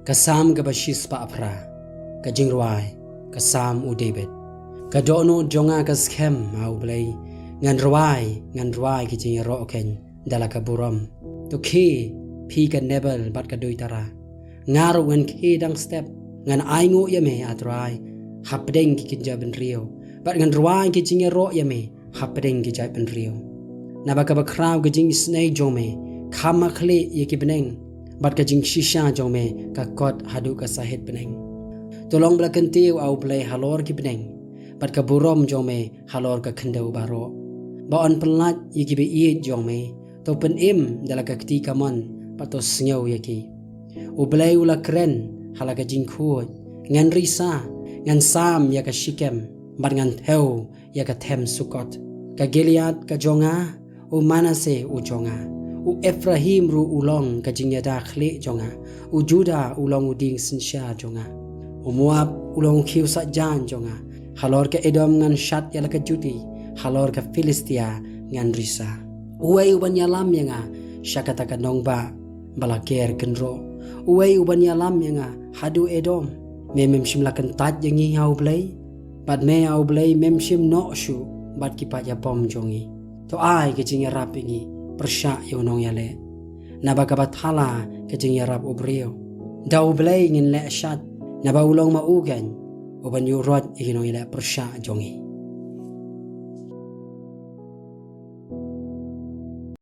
Kasam ka bashis pa apra, ka jingruai, kasam u David. Ka dono jonga ka skem au blay, ngan ruai ki jing ro ken dala ka buram. To ki pi ka nebel bat ka duitara. Ngaru ngan ki dang step, ngan aingo yame atrai, hapdeng ki kinja ben rio. Bat ngan ruai ki jing ro yame, hapdeng ki jai ben rio. Nabaka ba kraw ka jing snake jome, kama khle ye ki beneng. Bat ka jing shisha jome ka kot hadu ka sahit beneng. Tolong belakan tiu au play halor ki beneng. Bat ka burom jome halor ka kendau baro. Baon pelat ye ki be iet jome. To pen im dala ka kti kaman pato sngau ye ki. U play ula kren hala ka jing kuot. Ngan risa, ngan sam ya ka shikem. Bat ngan theo ya ka them sukot. Ka Gilead ka jonga, u Manase u jonga. U Ephraim ru ulong ka jingyada khle jonga. U Juda ulong uding sinsha jonga. U Moab ulong khiu sa jan jonga. Halor ka Edom ngan Shat yala ka Judi. Halor ka Filistia ngan Risa. Uway uban yalam yanga syakata ka nongba balaker kenro. Uway uban yalam yanga hadu Edom. Memem shimlakan tat yangi au blay. Bad me au blay mem shim no shu bad kipat ya pom jongi. To ai ke jinga rapingi persya yonong yale. Naba kabat hala ke jinga rap ubrio. Dau blay ngin le Shat naba ulong maugan uban yurot ikinong yale persya jongi.